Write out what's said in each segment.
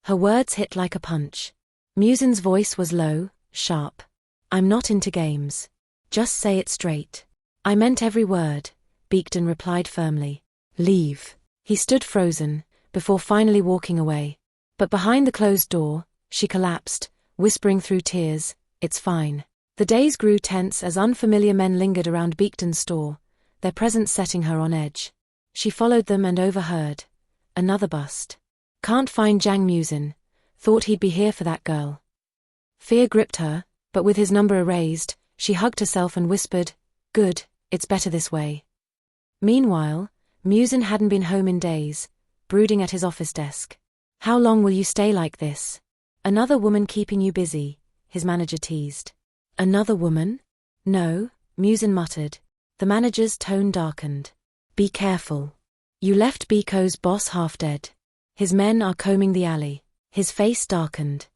Her words hit like a punch. Musin's voice was low, sharp. I'm not into games. Just say it straight. I meant every word, Baekdan replied firmly. Leave. He stood frozen, before finally walking away. But behind the closed door, she collapsed, whispering through tears, it's fine. The days grew tense as unfamiliar men lingered around Baekdan's store, their presence setting her on edge. She followed them and overheard. Another bust. Can't find Jang Musin. Thought he'd be here for that girl. Fear gripped her, but with his number erased, she hugged herself and whispered, good, it's better this way. Meanwhile, Musin hadn't been home in days, brooding at his office desk. How long will you stay like this? Another woman keeping you busy, his manager teased. Another woman? No, Musin muttered. The manager's tone darkened. Be careful. You left Biko's boss half dead. His men are combing the alley. His face darkened.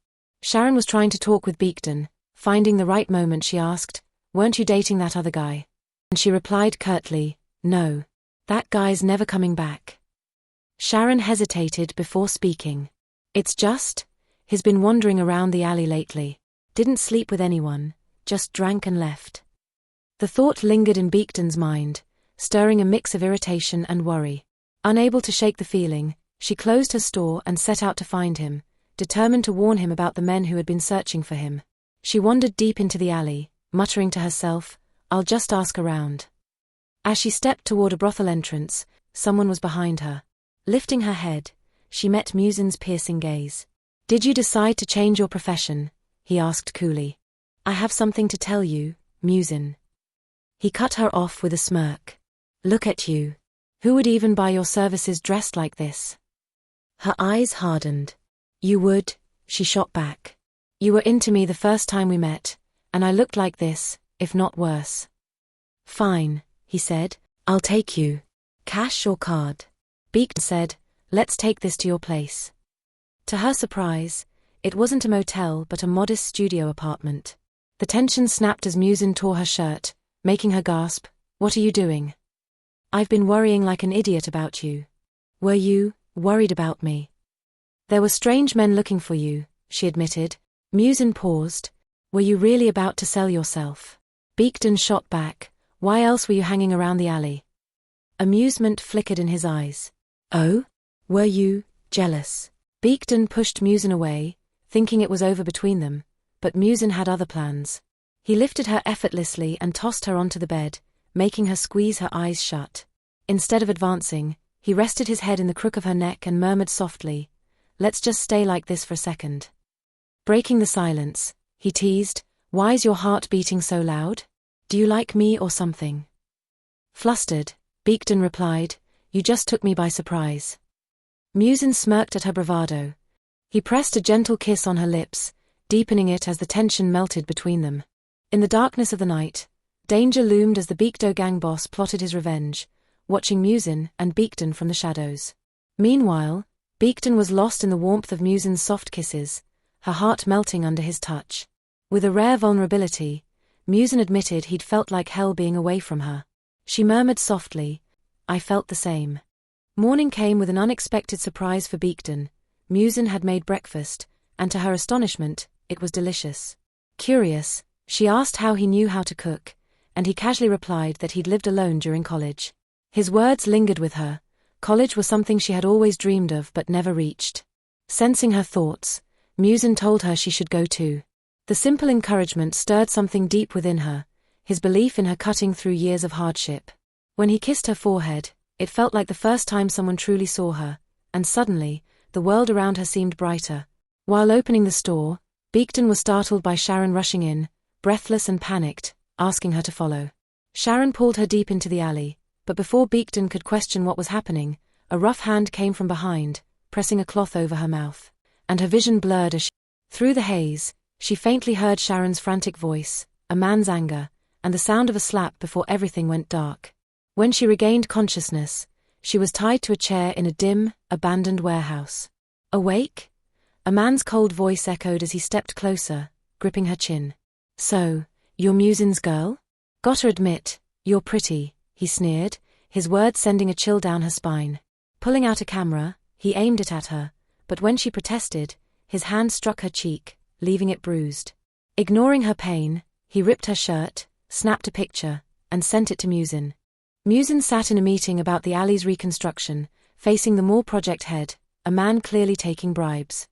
Sharon was trying to talk with Baekdan. Finding the right moment, she asked, weren't you dating that other guy? And she replied curtly, no. That guy's never coming back. Sharon hesitated before speaking. It's just, he's been wandering around the alley lately. Didn't sleep with anyone, just drank and left. The thought lingered in Baekdan's mind, stirring a mix of irritation and worry. Unable to shake the feeling, she closed her store and set out to find him, determined to warn him about the men who had been searching for him. She wandered deep into the alley, muttering to herself, I'll just ask around. As she stepped toward a brothel entrance, someone was behind her. Lifting her head, she met Musin's piercing gaze. Did you decide to change your profession? He asked coolly. I have something to tell you, Musin. He cut her off with a smirk. Look at you. Who would even buy your services dressed like this? Her eyes hardened. You would, she shot back. You were into me the first time we met, and I looked like this, if not worse. Fine, he said, I'll take you. Cash or card? Baekdan said, let's take this to your place. To her surprise, it wasn't a motel but a modest studio apartment. The tension snapped as Musin tore her shirt, making her gasp, what are you doing? I've been worrying like an idiot about you. Were you worried about me? There were strange men looking for you, she admitted. Musin paused. Were you really about to sell yourself? Baekdan shot back. Why else were you hanging around the alley? Amusement flickered in his eyes. Oh? Were you jealous? Baekdan pushed Musin away, thinking it was over between them, but Musin had other plans. He lifted her effortlessly and tossed her onto the bed, making her squeeze her eyes shut. Instead of advancing, he rested his head in the crook of her neck and murmured softly, let's just stay like this for a second. Breaking the silence, he teased, why's your heart beating so loud? Do you like me or something? Flustered, Baekdan replied, you just took me by surprise. Musin smirked at her bravado. He pressed a gentle kiss on her lips, deepening it as the tension melted between them. In the darkness of the night, danger loomed as the Baekdo gang boss plotted his revenge, watching Musin and Baekdan from the shadows. Meanwhile, Baekdan was lost in the warmth of Musin's soft kisses, her heart melting under his touch. With a rare vulnerability, Musin admitted he'd felt like hell being away from her. She murmured softly, I felt the same. Morning came with an unexpected surprise for Baekdan. Musin had made breakfast, and to her astonishment, it was delicious. Curious, she asked how he knew how to cook, and he casually replied that he'd lived alone during college. His words lingered with her. College was something she had always dreamed of but never reached. Sensing her thoughts, Musin told her she should go too. The simple encouragement stirred something deep within her, his belief in her cutting through years of hardship. When he kissed her forehead, it felt like the first time someone truly saw her, and suddenly, the world around her seemed brighter. While opening the store, Baekdan was startled by Sharon rushing in, breathless and panicked, asking her to follow. Sharon pulled her deep into the alley, but before Baekdan could question what was happening, a rough hand came from behind, pressing a cloth over her mouth, and her vision blurred as through the haze, she faintly heard Sharon's frantic voice, a man's anger, and the sound of a slap before everything went dark. When she regained consciousness, she was tied to a chair in a dim, abandoned warehouse. Awake? A man's cold voice echoed as he stepped closer, gripping her chin. So, you're Musin's girl? Gotta admit, you're pretty, he sneered, his words sending a chill down her spine. Pulling out a camera, he aimed it at her, but when she protested, his hand struck her cheek, leaving it bruised. Ignoring her pain, he ripped her shirt, snapped a picture, and sent it to Musin. Musin sat in a meeting about the alley's reconstruction, facing the mall project head, a man clearly taking bribes.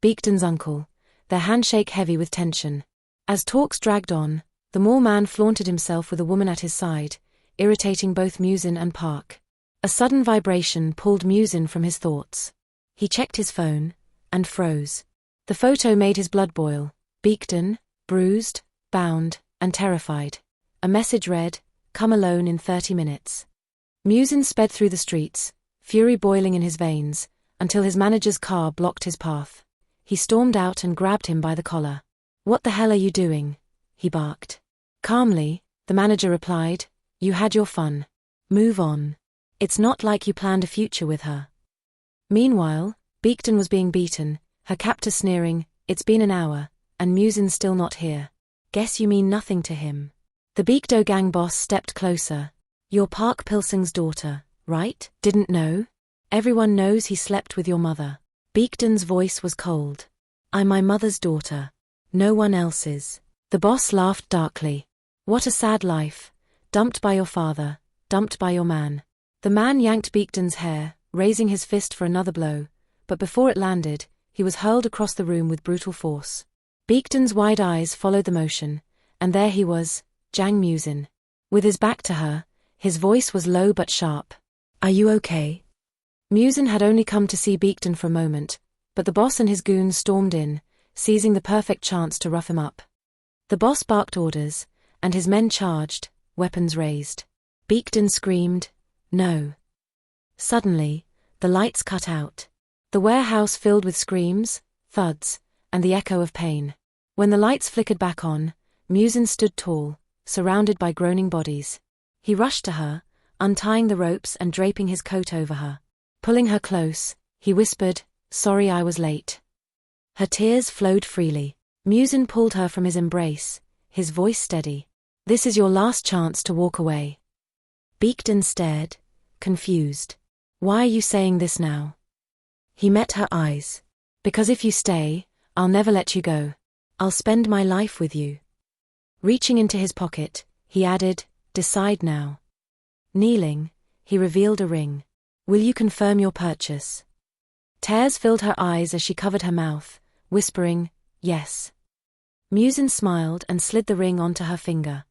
Baekdan's uncle, their handshake heavy with tension. As talks dragged on, the mall man flaunted himself with a woman at his side, irritating both Musin and Park. A sudden vibration pulled Musin from his thoughts. He checked his phone, and froze. The photo made his blood boil. Baekdan, bruised, bound, and terrified. A message read, "Come alone in 30 minutes." Musin sped through the streets, fury boiling in his veins, until his manager's car blocked his path. He stormed out and grabbed him by the collar. "What the hell are you doing?" he barked. Calmly, the manager replied, "You had your fun. Move on. It's not like you planned a future with her." Meanwhile, Baekdan was being beaten, her captor sneering, "It's been an hour, and Musin's still not here. Guess you mean nothing to him." The Baekdo gang boss stepped closer. "You're Park Pilsung's daughter, right? Didn't know? Everyone knows he slept with your mother." Baekdan's voice was cold. "I'm my mother's daughter. No one else's." The boss laughed darkly. "What a sad life. Dumped by your father, dumped by your man." The man yanked Baekdan's hair, raising his fist for another blow, but before it landed, he was hurled across the room with brutal force. Baekdan's wide eyes followed the motion, and there he was, Jang Musin. With his back to her, his voice was low but sharp. "Are you okay?" Musin had only come to see Baekdan for a moment, but the boss and his goons stormed in, seizing the perfect chance to rough him up. The boss barked orders, and his men charged, weapons raised. Baekdan screamed, "No." Suddenly, the lights cut out. The warehouse filled with screams, thuds, and the echo of pain. When the lights flickered back on, Musin stood tall, surrounded by groaning bodies. He rushed to her, untying the ropes and draping his coat over her. Pulling her close, he whispered, "Sorry I was late." Her tears flowed freely. Musin pulled her from his embrace, his voice steady. "This is your last chance to walk away." Baekdan stared, confused. "Why are you saying this now?" He met her eyes. "Because if you stay, I'll never let you go. I'll spend my life with you." Reaching into his pocket, he added, "Decide now." Kneeling, he revealed a ring. "Will you confirm your purchase?" Tears filled her eyes as she covered her mouth, whispering, "Yes." Musin smiled and slid the ring onto her finger.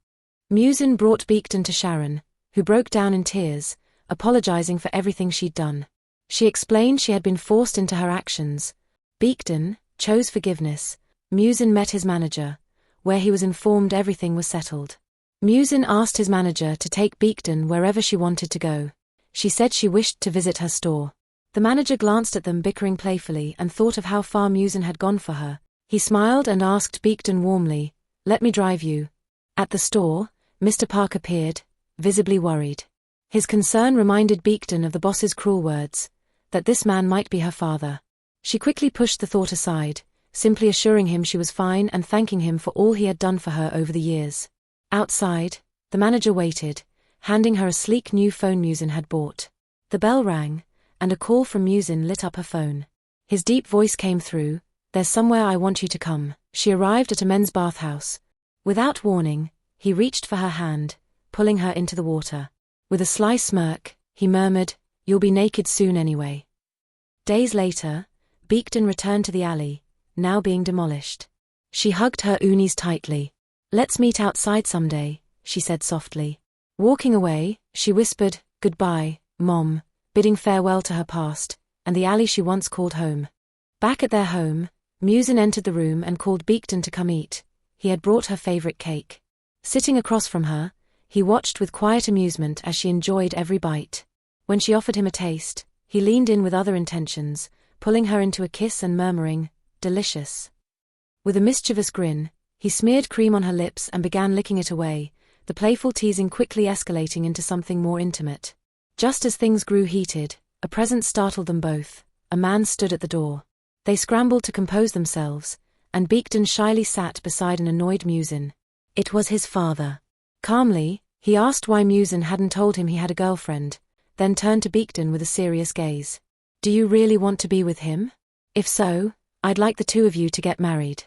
Musin brought Baekdan to Sharon, who broke down in tears, apologizing for everything she'd done. She explained she had been forced into her actions. Baekdan chose forgiveness. Musin met his manager, where he was informed everything was settled. Musin asked his manager to take Baekdan wherever she wanted to go. She said she wished to visit her store. The manager glanced at them bickering playfully and thought of how far Musin had gone for her. He smiled and asked Baekdan warmly, "Let me drive you." At the store, Mr. Park appeared, visibly worried. His concern reminded Baekdan of the boss's cruel words, that this man might be her father. She quickly pushed the thought aside, simply assuring him she was fine and thanking him for all he had done for her over the years. Outside, the manager waited, handing her a sleek new phone Musin had bought. The bell rang, and a call from Musin lit up her phone. His deep voice came through, "There's somewhere I want you to come." She arrived at a men's bathhouse. Without warning, he reached for her hand, pulling her into the water. With a sly smirk, he murmured, "You'll be naked soon anyway." Days later, Baekdan returned to the alley, now being demolished. She hugged her unis tightly. "Let's meet outside someday," she said softly. Walking away, she whispered, "Goodbye, Mom," bidding farewell to her past, and the alley she once called home. Back at their home, Musin entered the room and called Baekdan to come eat. He had brought her favorite cake. Sitting across from her, he watched with quiet amusement as she enjoyed every bite. When she offered him a taste, he leaned in with other intentions, pulling her into a kiss and murmuring, "Delicious." With a mischievous grin, he smeared cream on her lips and began licking it away, the playful teasing quickly escalating into something more intimate. Just as things grew heated, a presence startled them both. A man stood at the door. They scrambled to compose themselves, and Baekdan shyly sat beside an annoyed Musin. It was his father. Calmly, he asked why Musin hadn't told him he had a girlfriend, then turned to Baekdan with a serious gaze. "Do you really want to be with him? If so, I'd like the two of you to get married.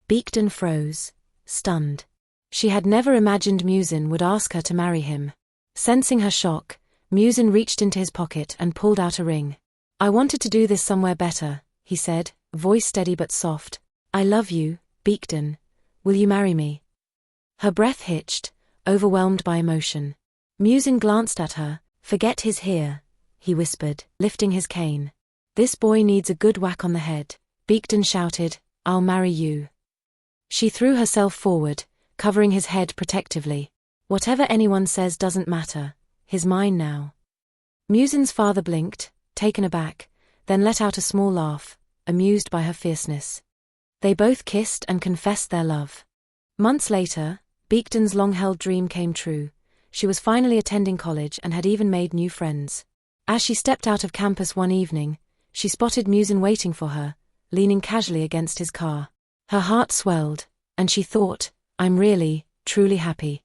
Baekdan froze, stunned. She had never imagined Musin would ask her to marry him. Sensing her shock, Musin reached into his pocket and pulled out a ring. I wanted to do this somewhere better, he said, voice steady but soft. I love you, Baekdan. Will you marry me? Her breath hitched, overwhelmed by emotion. Musin glanced at her. Forget his here, he whispered, lifting his cane. This boy needs a good whack on the head. Baekdan shouted, I'll marry you. She threw herself forward, covering his head protectively. Whatever anyone says doesn't matter. He's mine now. Musin's father blinked, taken aback, then let out a small laugh, amused by her fierceness. They both kissed and confessed their love. Months later, Baekdan's long-held dream came true. She was finally attending college and had even made new friends. As she stepped out of campus one evening, she spotted Musin waiting for her, leaning casually against his car. Her heart swelled, and she thought, I'm really, truly happy.